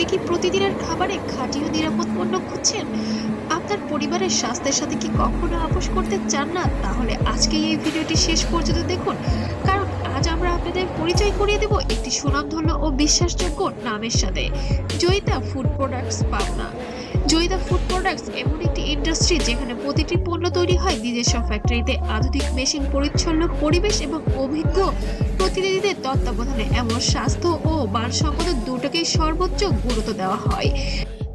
কি প্রতিদিনের খাবারে খাঁটি ও নিরাপদ পণ্য খুঁজছেন? আপনার পরিবারের স্বাস্থ্যের সাথে কি কখনো আপোষ করতে চান না? তাহলে আজকেই এই ভিডিওটি শেষ পর্যন্ত দেখুন, কারণ আজ আমরা আপনাদের পরিচয় করিয়ে দেব একটি সুনামধন্য ও বিশ্বাসযোগ্য নামের সাথে, Joyita food products Pabna. Joyita food products এমন একটি ইন্ডাস্ট্রি যেখানে প্রতিটি পণ্য তৈরি হয় নিজস্ব ফ্যাক্টরিতে, আধুনিক মেশিন, পরিচ্ছন্ন পরিবেশ এবং অভিজ্ঞ প্রতিনিধিদের তত্ত্বাবধানে। এমন স্বাস্থ্য ও মানসম্মত দুটোকেই সর্বোচ্চ গুরুত্ব দেওয়া হয়।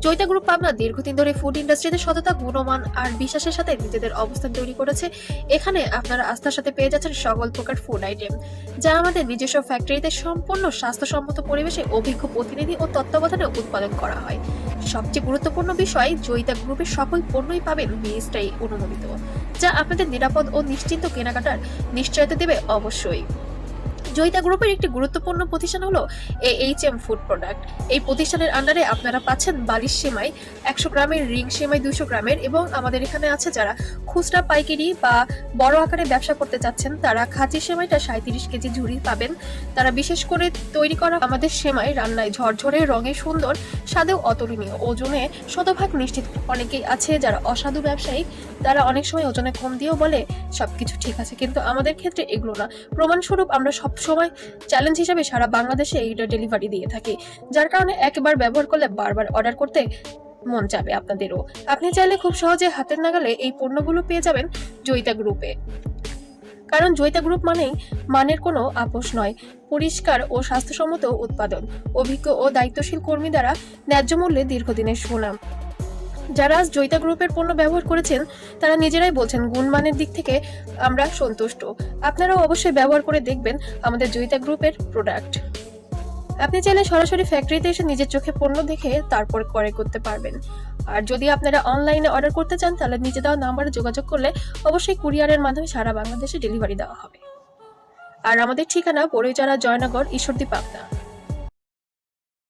জয়িতা গ্রুপ পাবনা দীর্ঘদিন ধরে ফুড ইন্ডাস্ট্রিতে সততা, গুণমান আর বিশ্বাসের সাথে নিজেদের অবস্থান তৈরি করেছে। এখানে আপনারা আস্থার সাথে পেয়ে যাচ্ছেন সকল প্রকার ফুড আইটেম, যা আমাদের নিজস্ব ফ্যাক্টরিতে সম্পূর্ণ স্বাস্থ্যসম্মত পরিবেশে অভিজ্ঞ প্রতিনিধি ও তত্ত্বাবধানে উৎপাদন করা হয়। সবচেয়ে গুরুত্বপূর্ণ বিষয়, জয়িতা গ্রুপের সকল পণ্যই পাবেন বিএসটিআই অনুমোদিত, যা আপনাদের নিরাপদ ও নিশ্চিন্ত কেনাকাটার নিশ্চয়তা দেবে অবশ্যই। জয়িতা গ্রুপের একটি গুরুত্বপূর্ণ প্রতিষ্ঠান হলো AHM ফুড প্রোডাক্ট। এই প্রতিষ্ঠানের আন্ডারে আপনারা পাচ্ছেন বালিশ সেমাই 100 গ্রামের, রিং সেমাই 200 গ্রামের, এবং আমাদের এখানে আছে যারা খুচরা পাইকারি বা বড় আকারে ব্যবসা করতে চাচ্ছেন, তারা খাঁটি সেমাইটা 37 কেজি ঝুড়ি পাবেন। তারা বিশেষ করে তৈরি করা আমাদের সেমাই রান্নায় ঝরঝরে, রঙে সুন্দর, স্বাদেও অতুলনীয়, ওজনে শতভাগ নিশ্চিত। অনেকেই আছে যারা অসাধু ব্যবসায়ী, তারা অনেক সময় ওজনে কম দিয়েও বলে সবকিছু ঠিক আছে, কিন্তু আমাদের ক্ষেত্রে এগুলো না। প্রমাণস্বরূপ আমরা সব সময় চ্যালেঞ্জ হিসেবে সারা বাংলাদেশে এইটা ডেলিভারি দিয়ে থাকি, যার কারণে একবার ব্যবহার করলে বারবার অর্ডার করতে মন চাবে আপনাদেরও। আপনি চাইলে খুব সহজে হাতের নাগালে এই পণ্যগুলো পেয়ে যাবেন জয়িতা গ্রুপে, কারণ জয়িতা গ্রুপ মানেই মানের কোনো আপোষ নয়। পরিষ্কার ও স্বাস্থ্যসম্মত উৎপাদন, অভিজ্ঞ ও দায়িত্বশীল কর্মী দ্বারা ন্যায্য মূল্যে দীর্ঘদিনের সুনাম। যারা আজ জয়িতা গ্রুপের পণ্য ব্যবহার করেছেন, তারা নিজেরাই বলছেন গুণমানের দিক থেকে আমরা সন্তুষ্ট। আপনারাও অবশ্যই ব্যবহার করে দেখবেন আমাদের জয়িতা গ্রুপের প্রোডাক্ট। আপনি চাইলে সরাসরি ফ্যাক্টরিতে এসে নিজের চোখে পণ্য দেখে তারপর ক্রয় করতে পারবেন। আর যদি আপনারা অনলাইনে অর্ডার করতে চান, তাহলে নিচে দেওয়া নাম্বারে যোগাযোগ করলে অবশ্যই কুরিয়ারের মাধ্যমে সারা বাংলাদেশে ডেলিভারি দেওয়া হবে। আর আমাদের ঠিকানা বড়ইচারা, জয়নগর, ঈশ্বরদী, পাবনা।